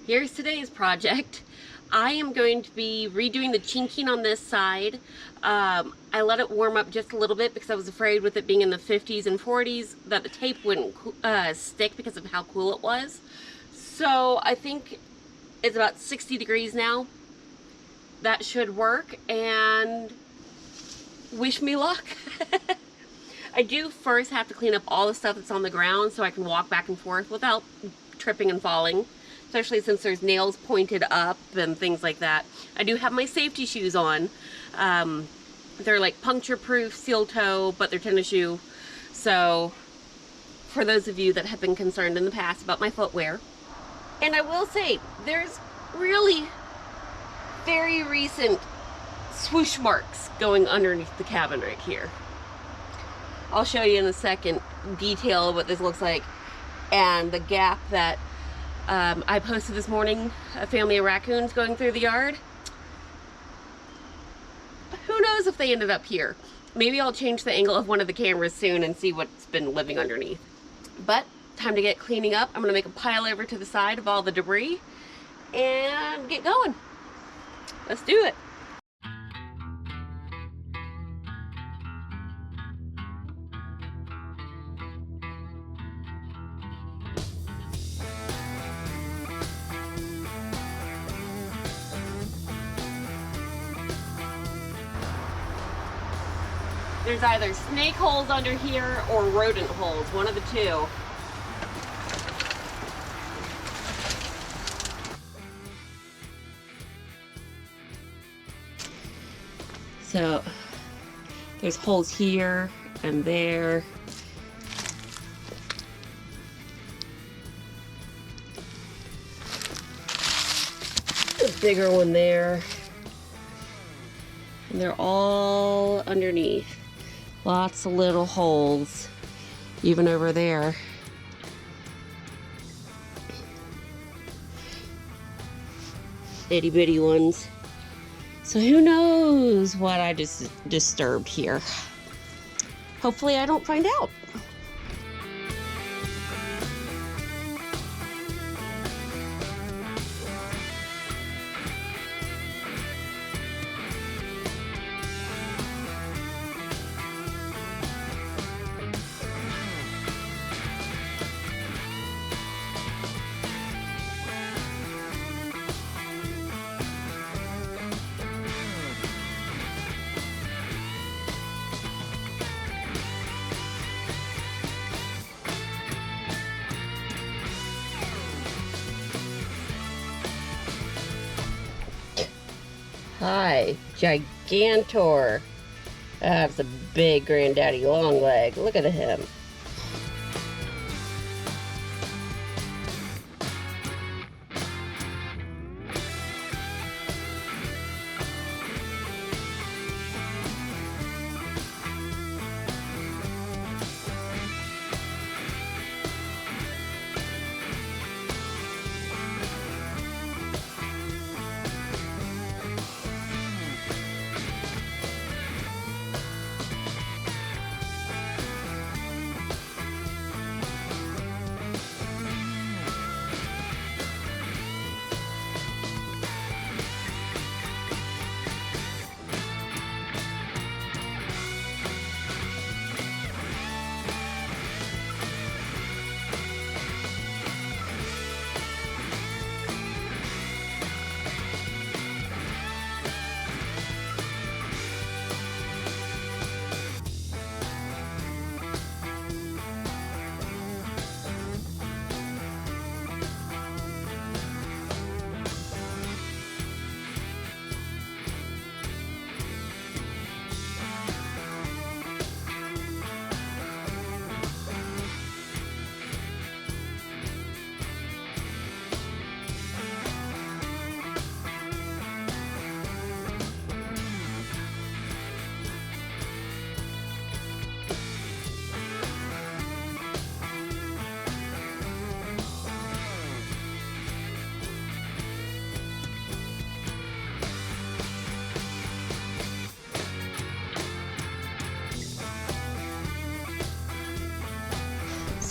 Here's today's project. I am going to be redoing the chinking on this side. I let it warm up just a little bit because I was afraid with it being in the 50s and 40s that the tape wouldn't stick because of how cool it was. So I think it's about 60 degrees now. That should work, and wish me luck. I do first have to clean up all the stuff that's on the ground so I can walk back and forth without tripping and falling, especially since there's nails pointed up and things like that. I do have my safety shoes on. They're like puncture proof, seal toe, but they're tennis shoe. So for those of you that have been concerned in the past about my footwear. And I will say, there's really very recent swoosh marks going underneath the cabin right here. I'll show you in a second detail of what this looks like, and the gap that I posted this morning, a family of raccoons going through the yard. Who knows if they ended up here. Maybe I'll change the angle of one of the cameras soon and see what's been living underneath. But time to get cleaning up. I'm gonna make a pile over to the side of all the debris and get going. Let's do it. There's either snake holes under here or rodent holes, one of the two. So there's holes here and there. A bigger one there. And they're all underneath. Lots of little holes, even over there. Itty bitty ones. So who knows what I just disturbed here. Hopefully I don't find out. Hi, Gigantor. That's a big granddaddy long leg. Look at him.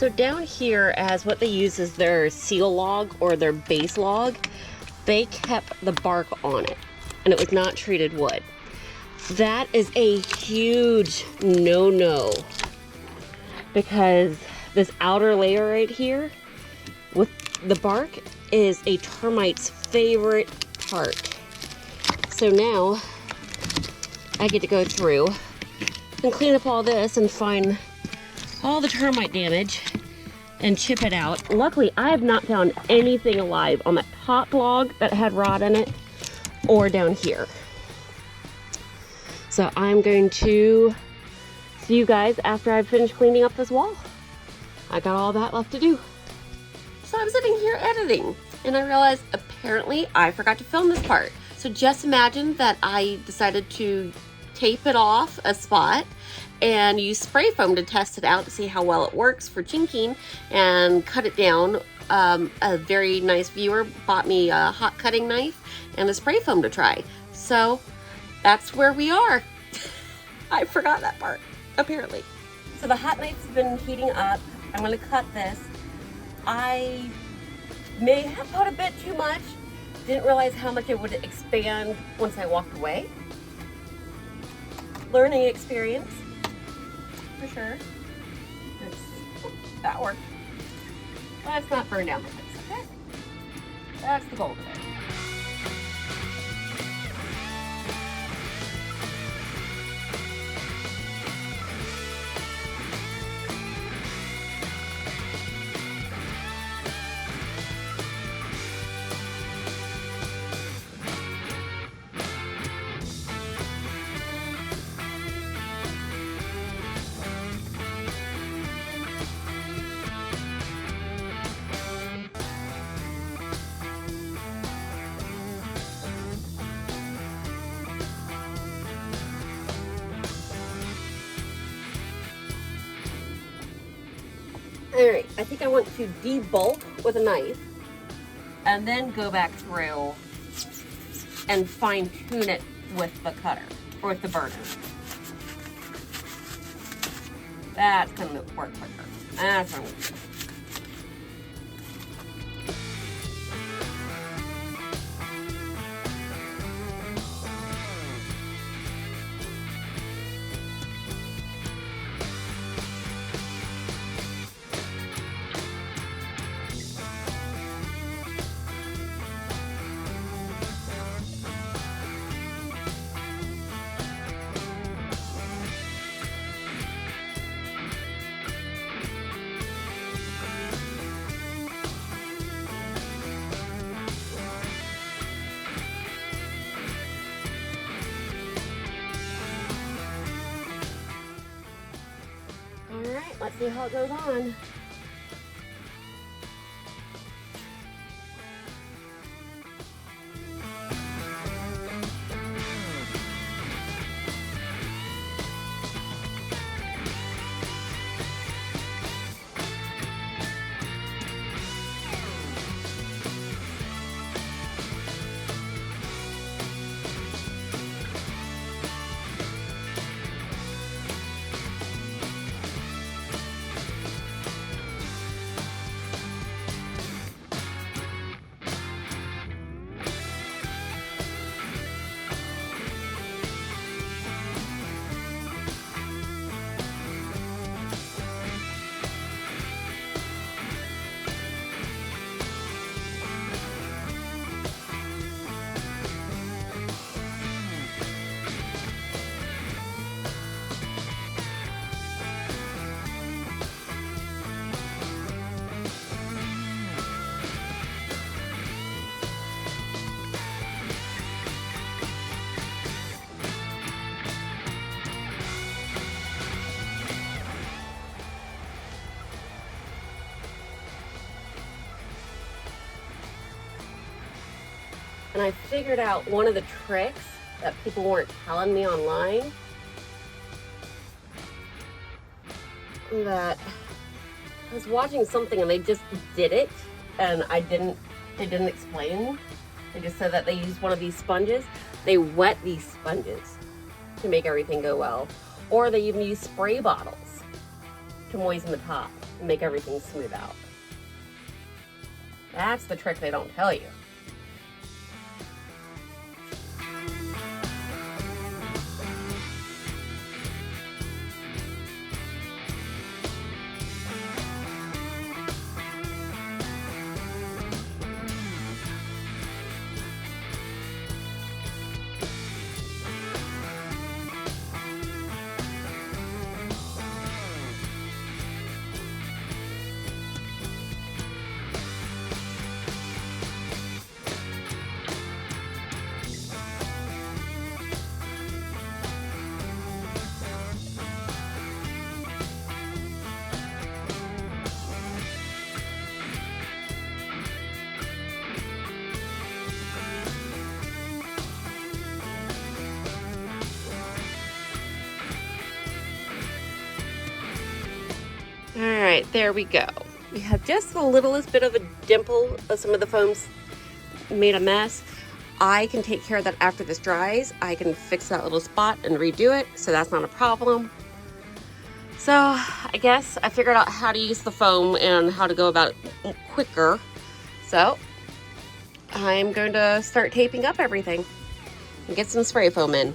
So down here, as what they use is their seal log or their base log, they kept the bark on it, and it was not treated wood. That is a huge no-no, because this outer layer right here with the bark is a termite's favorite part. So now I get to go through and clean up all this and find all the termite damage and chip it out. Luckily, I have not found anything alive on that top log that had rot in it or down here. So I'm going to see you guys after I've finished cleaning up this wall. I got all that left to do. So I'm sitting here editing and I realized apparently I forgot to film this part. So just imagine that I decided to tape it off a spot and use spray foam to test it out to see how well it works for chinking and cut it down. A very nice viewer bought me a hot cutting knife and a spray foam to try. So that's where we are. I forgot that part, apparently. So the hot knife's been heating up. I'm gonna cut this. I may have put a bit too much. Didn't realize how much it would expand once I walked away. Learning experience, for sure. That worked. Let's not burn down the place, okay? That's the goal today. Alright, I think I want to debulk with a knife and then go back through and fine tune it with the cutter or with the burner. That's going to work quicker. That's what I'm going to do. Alright, let's see how it goes on. And I figured out one of the tricks that people weren't telling me online. That I was watching something and they just did it and they didn't explain. They just said that they used one of these sponges. They wet these sponges to make everything go well. Or they even use spray bottles. to moisten the top and make everything smooth out. That's the trick they don't tell you. All right, there we go. We have just the littlest bit of a dimple of some of the foams made a mess. I can take care of that after this dries. I can fix that little spot and redo it, so that's not a problem. So I guess I figured out how to use the foam and how to go about it quicker. So I'm going to start taping up everything and get some spray foam in.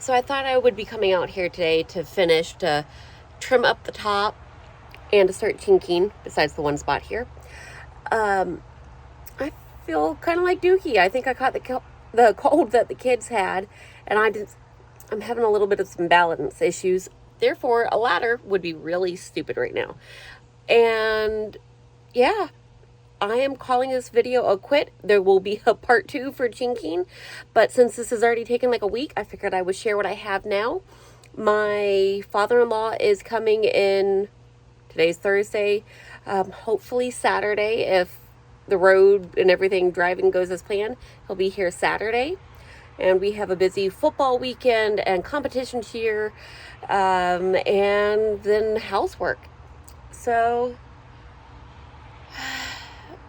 So I thought I would be coming out here today to finish, to trim up the top and to start chinking, besides the one spot here. I feel kind of like Dookie. I think I caught the cold that the kids had, and I'm having a little bit of some balance issues. Therefore, a ladder would be really stupid right now. And yeah, I am calling this video a quit. There will be a part 2 for chinking, but since this has already taken like a week, I figured I would share what I have now. My father-in-law is coming in, today's Thursday, hopefully Saturday, if the road and everything driving goes as planned. He'll be here Saturday, and we have a busy football weekend and competition cheer, and then housework. So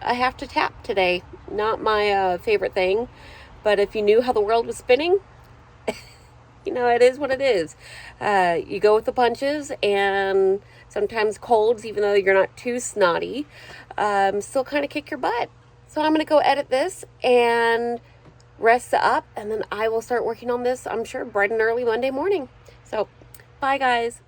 I have to tap today. Not my favorite thing, but if you knew how the world was spinning, you know, it is what it is. You go with the punches, and sometimes colds, even though you're not too snotty, still kind of kick your butt. So I'm going to go edit this and rest up, and then I will start working on this, I'm sure, bright and early Monday morning. So, bye guys.